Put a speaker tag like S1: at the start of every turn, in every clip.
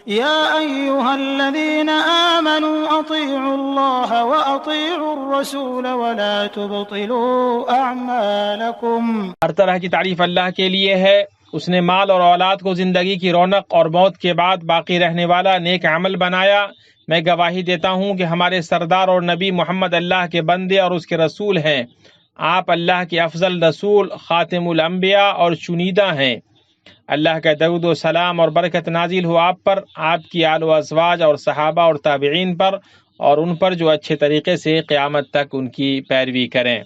S1: يا أيها الذين آمنوا أطيعوا الله وأطيعوا الرسول ولا تبطلوا أعمالكم۔
S2: ہر طرح کی تعریف اللہ کے لیے ہے، اس نے مال اور اولاد کو زندگی کی رونق اور موت کے بعد باقی رہنے والا نیک عمل بنایا۔ میں گواہی دیتا ہوں کہ ہمارے سردار اور نبی محمد اللہ کے بندے اور اس کے رسول ہیں۔ آپ اللہ کے افضل رسول، خاتم الانبیاء اور چنیدہ ہیں۔ اللہ کا درود و سلام اور برکت نازل ہو آپ پر، آپ کی آل و ازواج اور صحابہ اور تابعین پر، اور ان پر جو اچھے طریقے سے قیامت تک ان کی پیروی کریں۔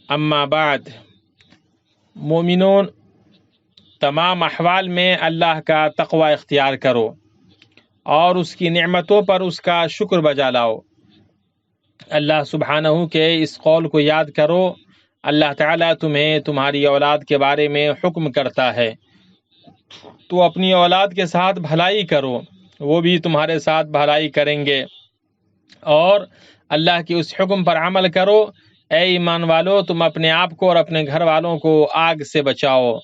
S2: اما بعد، مومنون، تمام احوال میں اللہ کا تقوی اختیار کرو اور اس کی نعمتوں پر اس کا شکر بجا لاؤ۔ اللہ سبحانہ کے اس قول کو یاد کرو، اللہ تعالیٰ تمہیں تمہاری اولاد کے بارے میں حکم کرتا ہے تو اپنی اولاد کے ساتھ بھلائی کرو، وہ بھی تمہارے ساتھ بھلائی کریں گے، اور اللہ کے اس حکم پر عمل کرو۔ اے ایمان والو، تم اپنے آپ کو اور اپنے گھر والوں کو آگ سے بچاؤ۔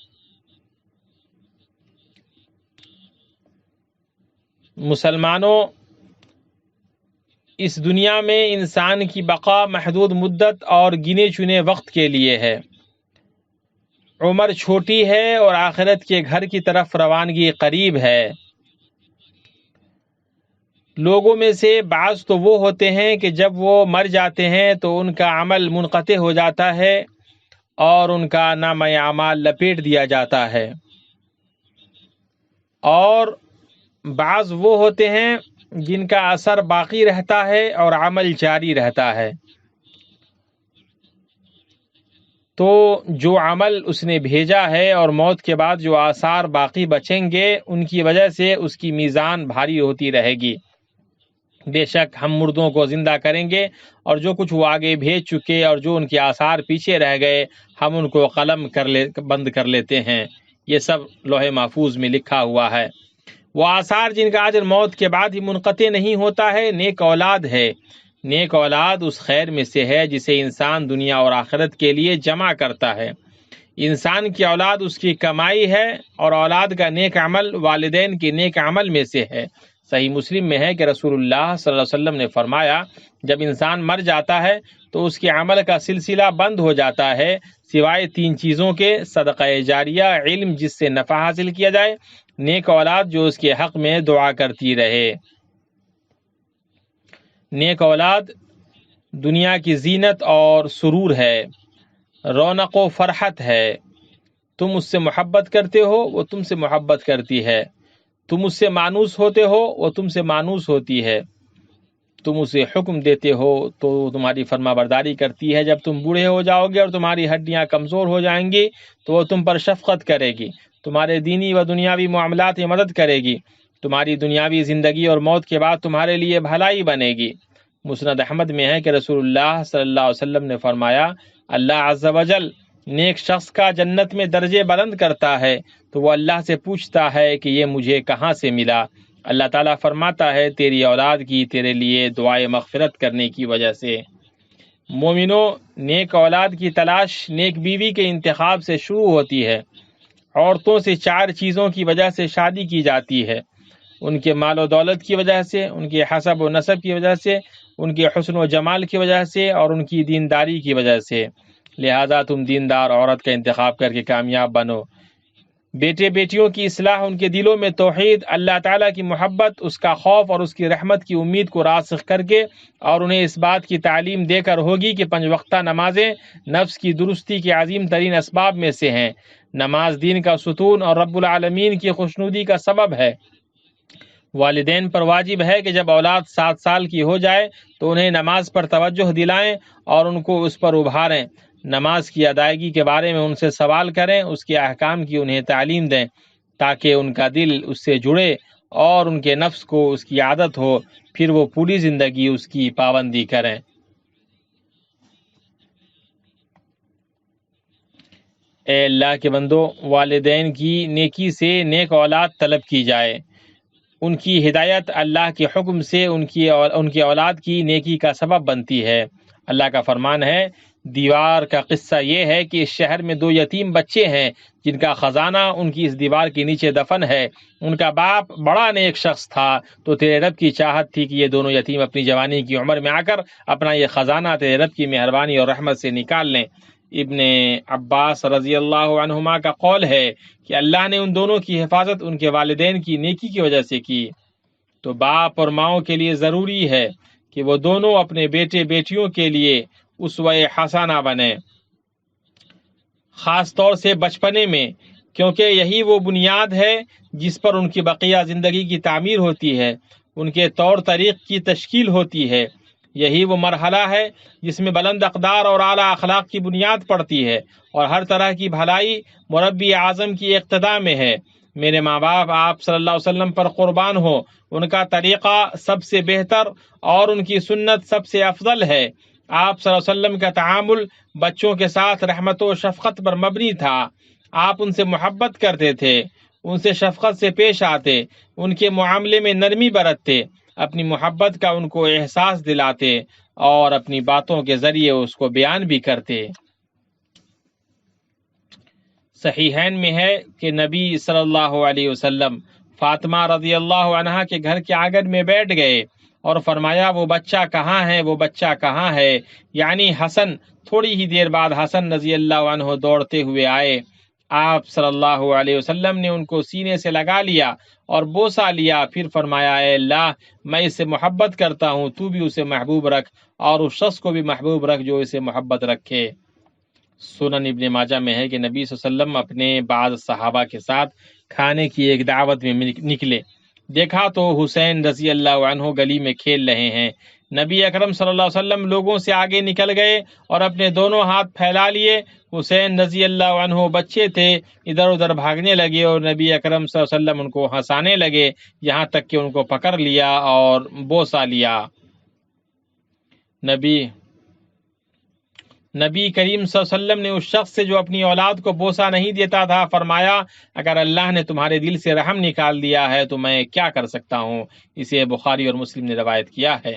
S2: مسلمانوں، اس دنیا میں انسان کی بقا محدود مدت اور گنے چنے وقت کے لیے ہے۔ عمر چھوٹی ہے اور آخرت کے گھر کی طرف روانگی قریب ہے۔ لوگوں میں سے بعض تو وہ ہوتے ہیں کہ جب وہ مر جاتے ہیں تو ان کا عمل منقطع ہو جاتا ہے اور ان کا نامہ اعمال لپیٹ دیا جاتا ہے، اور بعض وہ ہوتے ہیں جن کا اثر باقی رہتا ہے اور عمل جاری رہتا ہے۔ تو جو عمل اس نے بھیجا ہے اور موت کے بعد جو آثار باقی بچیں گے، ان کی وجہ سے اس کی میزان بھاری ہوتی رہے گی۔ بے شک ہم مردوں کو زندہ کریں گے، اور جو کچھ وہ آگے بھیج چکے اور جو ان کے آثار پیچھے رہ گئے، ہم ان کو قلم بند کر لیتے ہیں۔ یہ سب لوح محفوظ میں لکھا ہوا ہے۔ وہ آثار جن کا اجر موت کے بعد ہی منقطع نہیں ہوتا ہے، نیک اولاد ہے۔ نیک اولاد اس خیر میں سے ہے جسے انسان دنیا اور آخرت کے لیے جمع کرتا ہے۔ انسان کی اولاد اس کی کمائی ہے، اور اولاد کا نیک عمل والدین کے نیک عمل میں سے ہے۔ صحیح مسلم میں ہے کہ رسول اللہ صلی اللہ علیہ وسلم نے فرمایا، جب انسان مر جاتا ہے تو اس کے عمل کا سلسلہ بند ہو جاتا ہے، سوائے 3 چیزوں کے: صدقہ جاریہ، علم جس سے نفع حاصل کیا جائے، نیک اولاد جو اس کے حق میں دعا کرتی رہے۔ نیک اولاد دنیا کی زینت اور سرور ہے، رونق و فرحت ہے۔ تم اس سے محبت کرتے ہو، وہ تم سے محبت کرتی ہے۔ تم اس سے مانوس ہوتے ہو، وہ تم سے مانوس ہوتی ہے۔ تم اسے حکم دیتے ہو تو تمہاری فرما برداری کرتی ہے۔ جب تم بوڑھے ہو جاؤ گے اور تمہاری ہڈیاں کمزور ہو جائیں گی تو وہ تم پر شفقت کرے گی، تمہارے دینی و دنیاوی معاملات میں مدد کرے گی، تمہاری دنیاوی زندگی اور موت کے بعد تمہارے لیے بھلائی بنے گی۔ مسند احمد میں ہے کہ رسول اللہ صلی اللہ علیہ وسلم نے فرمایا، اللہ عز و جل نیک شخص کا جنت میں درجے بلند کرتا ہے تو وہ اللہ سے پوچھتا ہے کہ یہ مجھے کہاں سے ملا؟ اللہ تعالیٰ فرماتا ہے، تیری اولاد کی تیرے لیے دعائے مغفرت کرنے کی وجہ سے۔ مومنوں، نیک اولاد کی تلاش نیک بیوی کے انتخاب سے شروع ہوتی ہے۔ عورتوں سے 4 چیزوں کی وجہ سے شادی کی جاتی ہے: ان کے مال و دولت کی وجہ سے، ان کے حسب و نسب کی وجہ سے، ان کے حسن و جمال کی وجہ سے، اور ان کی دینداری کی وجہ سے۔ لہذا تم دیندار عورت کا انتخاب کر کے کامیاب بنو۔ بیٹے بیٹیوں کی اصلاح، ان کے دلوں میں توحید، اللہ تعالیٰ کی محبت، اس کا خوف اور اس کی رحمت کی امید کو راسخ کر کے، اور انہیں اس بات کی تعلیم دے کر ہوگی کہ 5 وقتہ نمازیں نفس کی درستی کے عظیم ترین اسباب میں سے ہیں۔ نماز دین کا ستون اور رب العالمین کی خوشنودی کا سبب ہے۔ والدین پر واجب ہے کہ جب اولاد 7 سال کی ہو جائے تو انہیں نماز پر توجہ دلائیں اور ان کو اس پر ابھاریں۔ نماز کی ادائیگی کے بارے میں ان سے سوال کریں، اس کے احکام کی انہیں تعلیم دیں تاکہ ان کا دل اس سے جڑے اور ان کے نفس کو اس کی عادت ہو، پھر وہ پوری زندگی اس کی پابندی کریں۔ اے اللہ کے بندو، والدین کی نیکی سے نیک اولاد طلب کی جائے۔ ان کی ہدایت اللہ کے حکم سے ان کی اولاد کی نیکی کا سبب بنتی ہے۔ اللہ کا فرمان ہے، دیوار کا قصہ یہ ہے کہ اس شہر میں 2 یتیم بچے ہیں جن کا خزانہ ان کی اس دیوار کے نیچے دفن ہے۔ ان کا باپ بڑا نیک شخص تھا، تو تیرے رب کی چاہت تھی کہ یہ دونوں یتیم اپنی جوانی کی عمر میں آ کر اپنا یہ خزانہ تیرے رب کی مہربانی اور رحمت سے نکال لیں۔ ابن عباس رضی اللہ عنہما کا قول ہے کہ اللہ نے ان دونوں کی حفاظت ان کے والدین کی نیکی کی وجہ سے کی۔ تو باپ اور ماؤں کے لیے ضروری ہے کہ وہ دونوں اپنے بیٹے بیٹیوں کے لیے اسوہ حسنہ بنے، خاص طور سے بچپنے میں، کیونکہ یہی وہ بنیاد ہے جس پر ان کی بقیہ زندگی کی تعمیر ہوتی ہے، ان کے طور طریق کی تشکیل ہوتی ہے۔ یہی وہ مرحلہ ہے جس میں بلند اقدار اور اعلیٰ اخلاق کی بنیاد پڑتی ہے، اور ہر طرح کی بھلائی مربی اعظم کی اقتداء میں ہے۔ میرے ماں باپ آپ صلی اللہ علیہ وسلم پر قربان ہو، ان کا طریقہ سب سے بہتر اور ان کی سنت سب سے افضل ہے۔ آپ صلی اللہ علیہ وسلم کا تعامل بچوں کے ساتھ رحمت و شفقت پر مبنی تھا۔ آپ ان سے محبت کرتے تھے، ان سے شفقت سے پیش آتے، ان کے معاملے میں نرمی برتتے، اپنی محبت کا ان کو احساس دلاتے اور اپنی باتوں کے ذریعے اس کو بیان بھی کرتے۔ صحیحین میں ہے کہ نبی صلی اللہ علیہ وسلم فاطمہ رضی اللہ عنہا کے گھر کے آنگن میں بیٹھ گئے اور فرمایا وہ بچہ کہاں ہے، وہ بچہ کہاں ہے، یعنی حسن۔ تھوڑی ہی دیر بعد حسن رضی اللہ عنہ دوڑتے ہوئے آئے۔ آپ صلی اللہ علیہ وسلم نے ان کو سینے سے لگا لیا اور بوسہ لیا، پھر فرمایا اے اللہ، میں اس سے محبت کرتا ہوں، تو بھی اسے محبوب رکھ اور اس شخص کو بھی محبوب رکھ جو اسے محبت رکھے۔ سنن ابن ماجہ میں ہے کہ نبی صلی اللہ علیہ وسلم اپنے بعض صحابہ کے ساتھ کھانے کی ایک دعوت میں نکلے، دیکھا تو حسین رضی اللہ عنہ گلی میں کھیل رہے ہیں۔ نبی اکرم صلی اللہ علیہ وسلم لوگوں سے آگے نکل گئے اور اپنے دونوں ہاتھ پھیلا لیے۔ حسین رضی اللہ عنہ بچے تھے، ادھر ادھر بھاگنے لگے اور نبی اکرم صلی اللہ علیہ وسلم ان کو ہنسانے لگے، یہاں تک کہ ان کو پکڑ لیا اور بوسہ لیا۔ نبی کریم صلی اللہ علیہ وسلم نے اس شخص سے جو اپنی اولاد کو بوسہ نہیں دیتا تھا فرمایا اگر اللہ نے تمہارے دل سے رحم نکال دیا ہے تو میں کیا کر سکتا ہوں۔ اسے بخاری اور مسلم نے روایت کیا ہے۔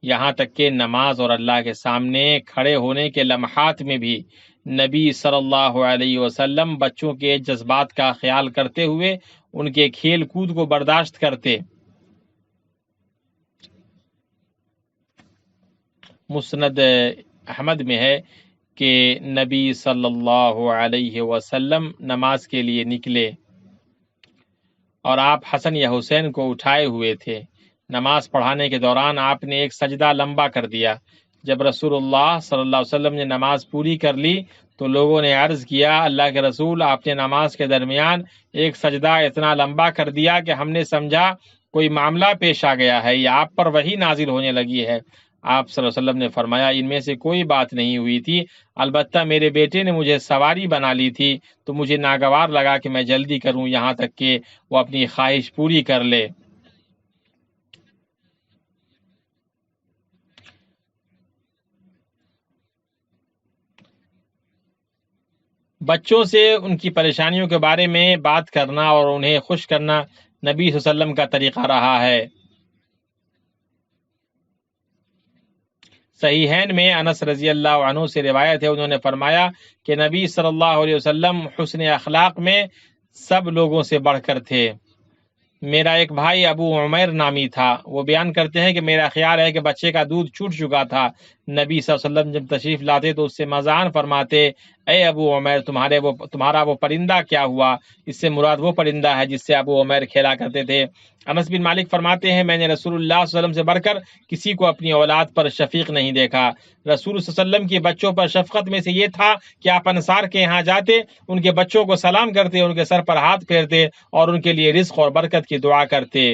S2: یہاں تک کہ نماز اور اللہ کے سامنے کھڑے ہونے کے لمحات میں بھی نبی صلی اللہ علیہ وسلم بچوں کے جذبات کا خیال کرتے ہوئے ان کے کھیل کود کو برداشت کرتے۔ مسند احمد میں ہے کہ نبی صلی اللہ علیہ وسلم نماز کے لیے نکلے اور آپ حسن یا حسین کو اٹھائے ہوئے تھے۔ نماز پڑھانے کے دوران آپ نے ایک سجدہ لمبا کر دیا۔ جب رسول اللہ صلی اللہ علیہ وسلم نے نماز پوری کر لی تو لوگوں نے عرض کیا اللہ کے رسول، آپ نے نماز کے درمیان ایک سجدہ اتنا لمبا کر دیا کہ ہم نے سمجھا کوئی معاملہ پیش آ گیا ہے یا آپ پر وحی نازل ہونے لگی ہے۔ آپ صلی اللہ علیہ وسلم نے فرمایا ان میں سے کوئی بات نہیں ہوئی تھی، البتہ میرے بیٹے نے مجھے سواری بنا لی تھی تو مجھے ناگوار لگا کہ میں جلدی کروں یہاں تک کہ وہ اپنی خواہش پوری کر لے۔ بچوں سے ان کی پریشانیوں کے بارے میں بات کرنا اور انہیں خوش کرنا نبی صلی اللہ علیہ وسلم کا طریقہ رہا ہے۔ صحیحین میں انس رضی اللہ عنہ سے روایت ہے، انہوں نے فرمایا کہ نبی صلی اللہ علیہ وسلم حسن اخلاق میں سب لوگوں سے بڑھ کر تھے۔ میرا ایک بھائی ابو عمیر نامی تھا، وہ بیان کرتے ہیں کہ میرا خیال ہے کہ بچے کا دودھ چھوٹ چکا تھا۔ نبی صلی اللہ علیہ وسلم جب تشریف لاتے تو اس سے مذاق فرماتے اے ابو عمیر تمہارا وہ پرندہ کیا ہوا؟ اس سے مراد وہ پرندہ ہے جس سے ابو عمیر کھیلا کرتے تھے۔ انس بن مالک فرماتے ہیں میں نے رسول اللہ صلی اللہ علیہ وسلم سے بڑھ کر کسی کو اپنی اولاد پر شفیق نہیں دیکھا۔ رسول صلی اللہ علیہ وسلم کے بچوں پر شفقت میں سے یہ تھا کہ آپ انصار کے یہاں جاتے، ان کے بچوں کو سلام کرتے، ان کے سر پر ہاتھ پھیرتے اور ان کے لیے رزق اور برکت کی دعا کرتے۔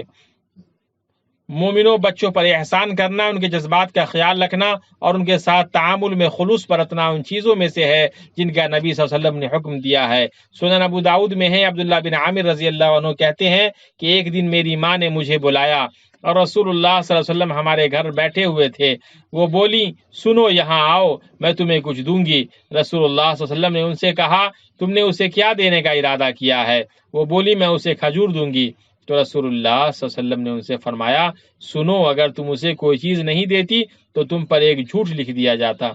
S2: مومنوں بچوں پر احسان کرنا، ان کے جذبات کا خیال رکھنا اور ان کے ساتھ تعامل میں خلوص برتنا ان چیزوں میں سے ہے جن کا نبی صلی اللہ علیہ وسلم نے حکم دیا ہے۔ سنن ابو داؤد میں ہے عبداللہ بن عامر رضی اللہ عنہ کہتے ہیں کہ ایک دن میری ماں نے مجھے بلایا اور رسول اللہ صلی اللہ علیہ وسلم ہمارے گھر بیٹھے ہوئے تھے۔ وہ بولی سنو یہاں آؤ میں تمہیں کچھ دوں گی۔ رسول اللہ صلی اللہ علیہ وسلم نے ان سے کہا تم نے اسے کیا دینے کا ارادہ کیا ہے؟ وہ بولی میں اسے کھجور دوں گی۔ تو رسول اللہ صلی اللہ علیہ وسلم نے ان سے فرمایا سنو اگر تم اسے کوئی چیز نہیں دیتی تو تم پر ایک جھوٹ لکھ دیا جاتا۔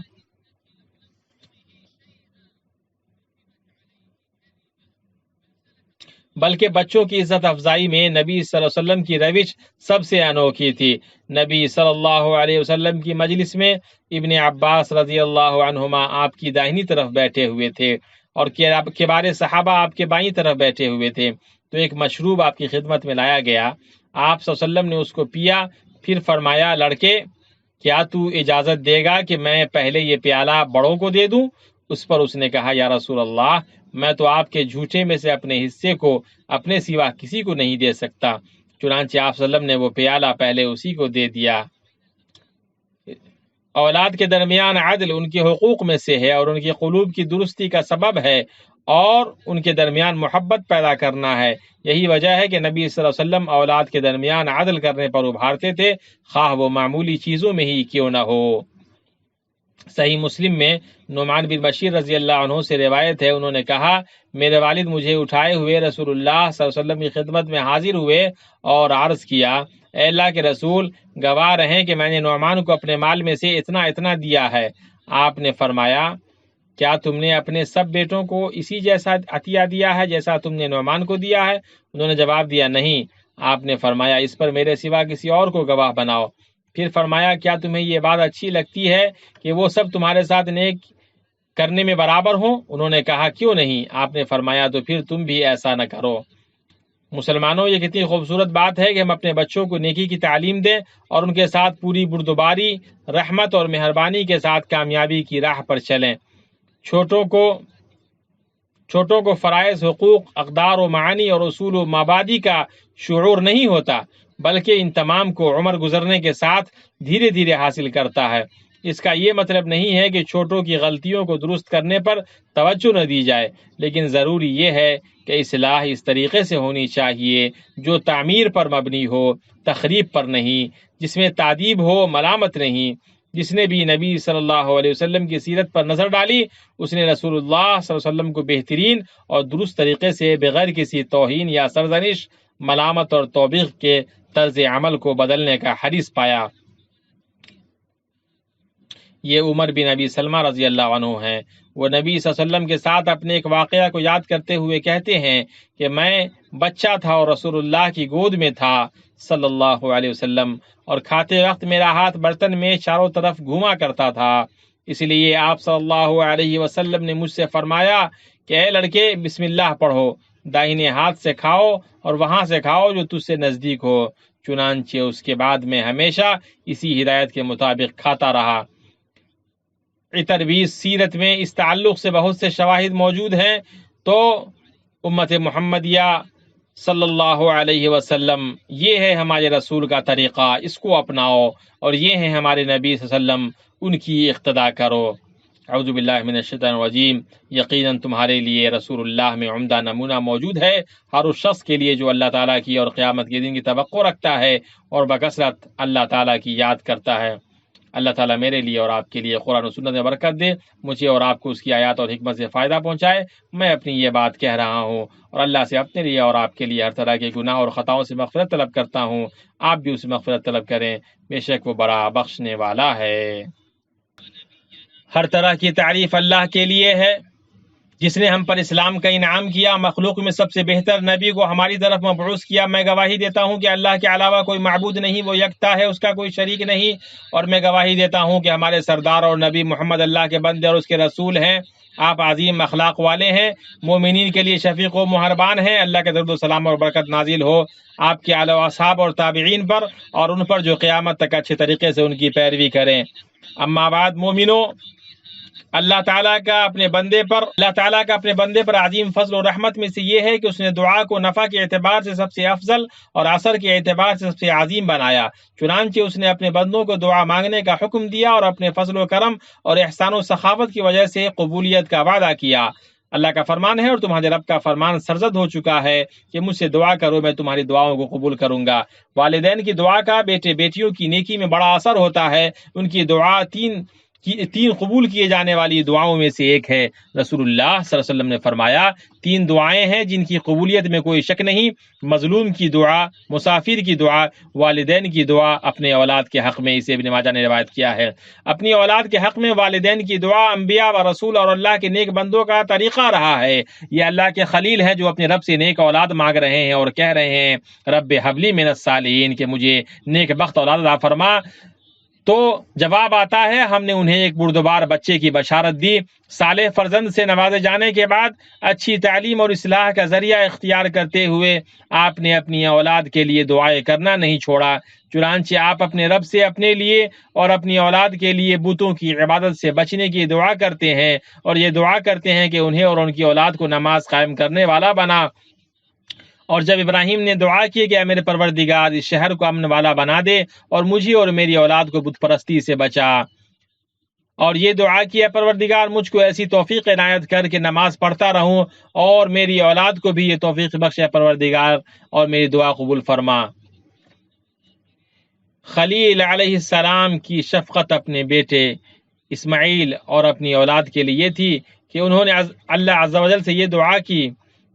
S2: بلکہ بچوں کی عزت افزائی میں نبی صلی اللہ علیہ وسلم کی روش سب سے انوکھی تھی۔ نبی صلی اللہ علیہ وسلم کی مجلس میں ابن عباس رضی اللہ عنہما آپ کی داہنی طرف بیٹھے ہوئے تھے اور کبار صحابہ آپ کے بائیں طرف بیٹھے ہوئے تھے، تو ایک مشروب آپ کی خدمت میں لایا گیا۔ آپ صلی اللہ علیہ وسلم نے اس کو پیا، پھر فرمایا، لڑکے کیا تو اجازت دے گا کہ میں پہلے یہ پیالہ بڑوں کو دے دوں؟ اس پر اس نے کہا، یا رسول اللہ، میں تو آپ کے جھوٹے میں سے اپنے حصے کو اپنے سوا کسی کو نہیں دے سکتا۔ چنانچہ آپ صلی اللہ علیہ وسلم نے وہ پیالہ پہلے اسی کو دے دیا۔ اولاد کے درمیان عدل ان کے حقوق میں سے ہے اور ان کے قلوب کی درستی کا سبب ہے اور ان کے درمیان محبت پیدا کرنا ہے۔ یہی وجہ ہے کہ نبی صلی اللہ علیہ وسلم اولاد کے درمیان عدل کرنے پر ابھارتے تھے، خواہ وہ معمولی چیزوں میں ہی کیوں نہ ہو۔ صحیح مسلم میں نعمان بن بشیر رضی اللہ عنہ سے روایت ہے، انہوں نے کہا، میرے والد مجھے اٹھائے ہوئے رسول اللہ صلی اللہ علیہ وسلم کی خدمت میں حاضر ہوئے اور عرض کیا، اے اللہ کے رسول، گواہ رہیں کہ میں نے نعمان کو اپنے مال میں سے اتنا اتنا دیا ہے۔ آپ نے فرمایا، کیا تم نے اپنے سب بیٹوں کو اسی جیسا عطیہ دیا ہے جیسا تم نے نعمان کو دیا ہے؟ انہوں نے جواب دیا، نہیں۔ آپ نے فرمایا، اس پر میرے سوا کسی اور کو گواہ بناؤ۔ پھر فرمایا، کیا تمہیں یہ بات اچھی لگتی ہے کہ وہ سب تمہارے ساتھ نیک کرنے میں برابر ہوں؟ انہوں نے کہا، کیوں نہیں؟ آپ نے فرمایا، تو پھر تم بھی ایسا نہ کرو۔ مسلمانوں، یہ کتنی خوبصورت بات ہے کہ ہم اپنے بچوں کو نیکی کی تعلیم دیں اور ان کے ساتھ پوری بردباری، رحمت اور مہربانی کے ساتھ کامیابی کی راہ پر چلیں۔ چھوٹوں کو فرائض، حقوق، اقدار و معانی اور اصول و مبادی کا شعور نہیں ہوتا، بلکہ ان تمام کو عمر گزرنے کے ساتھ دھیرے دھیرے حاصل کرتا ہے۔ اس کا یہ مطلب نہیں ہے کہ چھوٹوں کی غلطیوں کو درست کرنے پر توجہ نہ دی جائے، لیکن ضروری یہ ہے کہ اصلاح اس طریقے سے ہونی چاہیے جو تعمیر پر مبنی ہو، تخریب پر نہیں، جس میں تادیب ہو، ملامت نہیں۔ جس نے بھی نبی صلی اللہ علیہ وسلم کی سیرت پر نظر ڈالی، اس نے رسول اللہ صلی اللہ علیہ وسلم کو بہترین اور درست طریقے سے بغیر کسی توہین یا سرزنش، ملامت اور توبیخ کے طرز عمل کو بدلنے کا حریص پایا۔ یہ عمر بن ابی سلمہ رضی اللہ عنہ ہیں۔ وہ نبی صلی اللہ علیہ وسلم کے ساتھ اپنے ایک واقعہ کو یاد کرتے ہوئے کہتے ہیں کہ میں بچہ تھا اور رسول اللہ کی گود میں تھا صلی اللہ علیہ وسلم، اور کھاتے وقت میرا ہاتھ برتن میں چاروں طرف گھوما کرتا تھا۔ اس لیے آپ صلی اللہ علیہ وسلم نے مجھ سے فرمایا کہ اے لڑکے، بسم اللہ پڑھو، داہنے ہاتھ سے کھاؤ اور وہاں سے کھاؤ جو تجھ سے نزدیک ہو۔ چنانچہ اس کے بعد میں ہمیشہ اسی ہدایت کے مطابق کھاتا رہا۔ عطر بیس سیرت میں اس تعلق سے بہت سے شواہد موجود ہیں، تو امت محمدیہ صلی اللہ علیہ وسلم، یہ ہے ہمارے رسول کا طریقہ، اس کو اپناؤ، اور یہ ہے ہمارے نبی صلی اللہ علیہ وسلم، ان کی اقتداء کرو۔ اعوذ باللہ من الشیطان الرجیم۔ یقیناً تمہارے لیے رسول اللہ میں عمدہ نمونہ موجود ہے، ہر اس شخص کے لیے جو اللہ تعالیٰ کی اور قیامت کے دن کی توقع رکھتا ہے اور بکثرت اللہ تعالیٰ کی یاد کرتا ہے۔ اللہ تعالیٰ میرے لیے اور آپ کے لیے قرآن و سنت میں برکت دے، مجھے اور آپ کو اس کی آیات اور حکمت سے فائدہ پہنچائے۔ میں اپنی یہ بات کہہ رہا ہوں اور اللہ سے اپنے لیے اور آپ کے لیے ہر طرح کے گناہ اور خطاؤں سے مغفرت طلب کرتا ہوں۔ آپ بھی اس سے مغفرت طلب کریں، بے شک وہ بڑا بخشنے والا ہے۔ ہر طرح کی تعریف اللہ کے لیے ہے جس نے ہم پر اسلام کا انعام کیا، مخلوق میں سب سے بہتر نبی کو ہماری طرف مبعوث کیا۔ میں گواہی دیتا ہوں کہ اللہ کے علاوہ کوئی معبود نہیں، وہ یکتا ہے، اس کا کوئی شریک نہیں، اور میں گواہی دیتا ہوں کہ ہمارے سردار اور نبی محمد اللہ کے بندے اور اس کے رسول ہیں۔ آپ عظیم اخلاق والے ہیں، مومنین کے لیے شفیق و مہربان ہیں۔ اللہ کے درود و سلام اور برکت نازل ہو آپ کے آل و اصحاب اور تابعین پر، اور ان پر جو قیامت تک اچھے طریقے سے ان کی پیروی کریں۔ اما بعد، مومنو، اللہ تعالیٰ کا اپنے بندے پر عظیم فضل و رحمت میں سے یہ ہے کہ اس نے دعا کو نفع کے اعتبار سے سب سے افضل اور اثر کے اعتبار سے سب سے عظیم بنایا۔ چنانچہ اس نے اپنے بندوں کو دعا مانگنے کا حکم دیا اور اپنے فضل و کرم اور احسان و سخاوت کی وجہ سے قبولیت کا وعدہ کیا۔ اللہ کا فرمان ہے اور تمہارے رب کا فرمان سرزد ہو چکا ہے کہ مجھ سے دعا کرو، میں تمہاری دعاؤں کو قبول کروں گا۔ والدین کی دعا کا بیٹے بیٹیوں کی نیکی میں بڑا اثر ہوتا ہے۔ ان کی دعا 3 تین قبول کیے جانے والی دعاؤں میں سے ایک ہے۔ رسول اللہ صلی اللہ علیہ وسلم نے فرمایا 3 دعائیں ہیں جن کی قبولیت میں کوئی شک نہیں، مظلوم کی دعا، مسافر کی دعا، والدین کی دعا اپنے اولاد کے حق میں۔ اسے ابن ماجہ نے روایت کیا ہے۔ اپنی اولاد کے حق میں والدین کی دعا انبیاء و رسول اور اللہ کے نیک بندوں کا طریقہ رہا ہے۔ یہ اللہ کے خلیل ہیں جو اپنے رب سے نیک اولاد مانگ رہے ہیں اور کہہ رہے ہیں رب حبلی من الصالحین، کہ مجھے نیک بخت اولاد عطا فرما۔ تو جواب آتا ہے ہم نے انہیں ایک بردبار بچے کی بشارت دی۔ صالح فرزند سے نوازے جانے کے بعد اچھی تعلیم اور اصلاح کا ذریعہ اختیار کرتے ہوئے آپ نے اپنی اولاد کے لیے دعائیں کرنا نہیں چھوڑا۔ چنانچہ آپ اپنے رب سے اپنے لیے اور اپنی اولاد کے لیے بتوں کی عبادت سے بچنے کی دعا کرتے ہیں، اور یہ دعا کرتے ہیں کہ انہیں اور ان کی اولاد کو نماز قائم کرنے والا بنا۔ اور جب ابراہیم نے دعا کی کہ اے میرے پروردگار اس شہر کو امن والا بنا دے اور مجھے اور میری اولاد کو بت پرستی سے بچا، اور یہ دعا کی اے پروردگار مجھ کو ایسی توفیق عنایت کر کے نماز پڑھتا رہوں، اور میری اولاد کو بھی یہ توفیق بخش اے پروردگار، اور میری دعا قبول فرما۔ خلیل علیہ السلام کی شفقت اپنے بیٹے اسماعیل اور اپنی اولاد کے لیے یہ تھی کہ انہوں نے اللہ عز و جل سے یہ دعا کی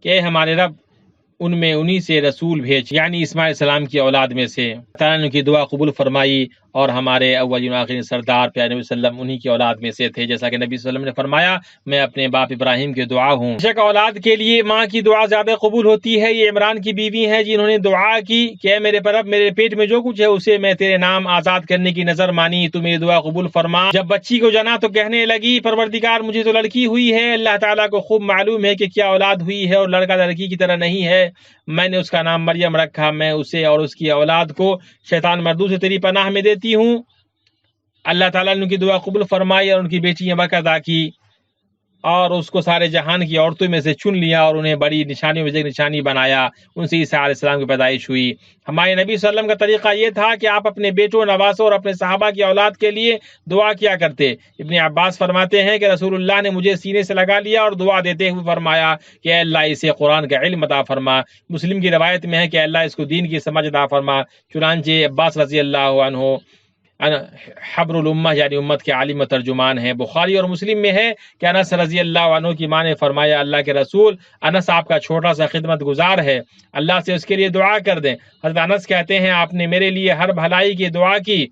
S2: کہ اے ہمارے رب ان میں انہی سے رسول بھیج، یعنی اسماعیل السلام کی اولاد میں سے۔ تعالیٰ نے ان کی دعا قبول فرمائی، اور ہمارے اولین و آخرین سردار پیارے نبی صلی اللہ علیہ وسلم انہی کی اولاد میں سے تھے، جیسا کہ نبی صلی اللہ علیہ وسلم نے فرمایا میں اپنے باپ ابراہیم کی دعا ہوں۔ بے شک اولاد کے لیے ماں کی دعا زیادہ قبول ہوتی ہے۔ یہ عمران کی بیوی ہیں جنہوں نے دعا کی کہ اے میرے رب میرے پیٹ میں جو کچھ ہے اسے میں تیرے نام آزاد کرنے کی نظر مانی، تو میری دعا قبول فرما۔ جب بچی کو جنا تو کہنے لگی پروردگار مجھے تو لڑکی ہوئی ہے، اللہ تعالیٰ کو خوب معلوم ہے کہ کیا اولاد ہوئی ہے، اور لڑکا لڑکی کی طرح نہیں ہے، میں نے اس کا نام مریم رکھا، میں اسے اور اس کی اولاد کو شیطان مردود سے تیری پناہ میں دیتی ہوں۔ اللہ تعالیٰ نے ان کی دعا قبول فرمائی اور ان کی بیٹیاں باقاعدہ کی، اور اس کو سارے جہان کی عورتوں میں سے چن لیا اور انہیں بڑی نشانیوں میں سے ایک نشانی بنایا۔ ان سے عیسیٰ علیہ السلام کی پیدائش ہوئی۔ ہمارے نبی صلی اللہ علیہ وسلم کا طریقہ یہ تھا کہ آپ اپنے بیٹوں، نواسوں اور اپنے صحابہ کی اولاد کے لیے دعا کیا کرتے۔ ابن عباس فرماتے ہیں کہ رسول اللہ نے مجھے سینے سے لگا لیا اور دعا دیتے ہوئے فرمایا کہ اے اللہ اسے قرآن کا علم عطا فرما۔ مسلم کی روایت میں ہے کہ اللہ اس کو دین کی سمجھ عطا فرما۔ چنانچہ عباس رضی اللہ عنہ حبر الامہ یعنی امت کے عالم و ترجمان ہیں۔ بخاری اور مسلم میں ہے کہ انس رضی اللہ عنہ کی ماں نے فرمایا اللہ کے رسول انس آپ کا چھوٹا سا خدمت گزار ہے، اللہ سے اس کے لیے دعا کر دیں۔ حضرت انس کہتے ہیں آپ نے میرے لیے ہر بھلائی کی دعا کی،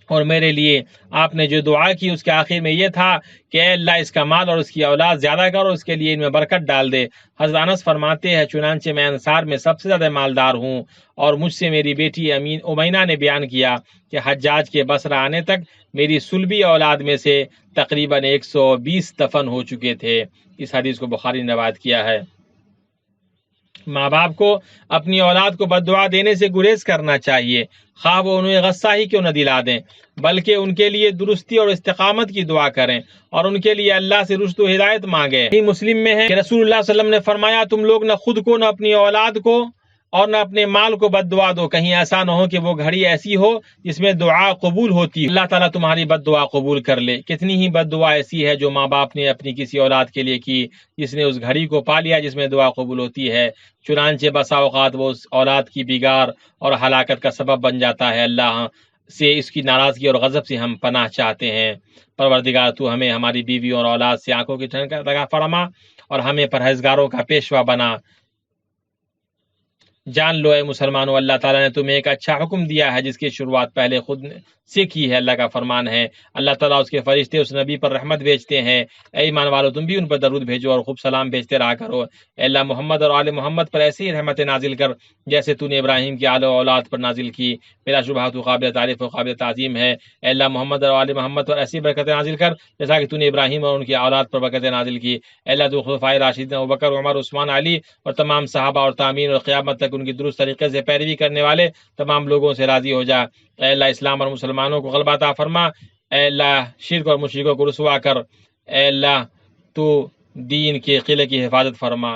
S2: اور میرے لیے آپ نے جو دعا کی اس کے آخر میں یہ تھا کہ اے اللہ اس کا مال اور اس کی اولاد زیادہ کر اور اس کے لیے ان میں برکت ڈال دے۔ حضرت انس فرماتے ہیں چنانچہ میں انصار میں سب سے زیادہ مالدار ہوں، اور مجھ سے میری بیٹی امینا نے بیان کیا کہ حجاج کے بصرہ آنے تک میری سلبی اولاد میں سے تقریباً 120 دفن ہو چکے تھے۔ اس حدیث کو بخاری نے روایت کیا ہے۔ ماں باپ کو اپنی اولاد کو بد دعا دینے سے گریز کرنا چاہیے، خواہ وہ انہیں غصہ ہی کیوں نہ دلا دیں، بلکہ ان کے لیے درستی اور استقامت کی دعا کریں اور ان کے لیے اللہ سے رشد و ہدایت مانگیں۔ مسلم میں ہے کہ رسول اللہ صلی اللہ علیہ وسلم نے فرمایا تم لوگ نہ خود کو، نہ اپنی اولاد کو اور نہ اپنے مال کو بد دعا دو، کہیں ایسا نہ ہو کہ وہ گھڑی ایسی ہو جس میں دعا قبول ہوتی، اللہ تعالیٰ تمہاری بد دعا قبول کر لے۔ کتنی ہی بد دعا ایسی ہے جو ماں باپ نے اپنی کسی اولاد کے لیے کی جس نے اس گھڑی کو پا لیا جس میں دعا قبول ہوتی ہے، چنانچہ بسا اوقات وہ اس اولاد کی بگاڑ اور ہلاکت کا سبب بن جاتا ہے۔ اللہ سے اس کی ناراضگی اور غضب سے ہم پناہ چاہتے ہیں۔ پروردگار تو ہمیں ہماری بیوی اور اولاد سے آنکھوں کی ٹھنڈک عطا فرما اور ہمیں پرہیزگاروں کا پیشوا بنا۔ جان لو اے مسلمانوں، اللہ تعالیٰ نے تمہیں ایک اچھا حکم دیا ہے جس کی شروعات پہلے خود سے کی ہے۔ اللہ کا فرمان ہے اللہ تعالیٰ اس کے فرشتے اس نبی پر رحمت بھیجتے ہیں، اے ایمان والو تم بھی ان پر درود بھیجو اور خوب سلام بھیجتے رہا کرو۔ اے اللہ محمد اور آل محمد پر ایسی ہی رحمت نازل کر جیسے تو نے ابراہیم کی آل و اولاد پر نازل کی، بلا شبہ تو قابل تعریف و قابل تعظیم ہے۔ اے اللہ محمد اور آل محمد پر ایسی برکت نازل کر جیسا کہ تو نے ابراہیم اور ان کی اولاد پر برکت نازل کی۔ اے اللہ تو خلفائے راشدین ابوبکر، عمر، عثمان، علی اور تمام صحابہ اور تابعین اور قیامت تک ان کی درست طریقے سے پیروی کرنے والے تمام لوگوں سے راضی ہو جا۔ اے اللہ اسلام اور مسلمانوں کو غلبہ عطا فرما، اے اللہ شرک اور مشرکوں کو رسوا کر، اے اللہ تو دین کے قلعے کی حفاظت فرما۔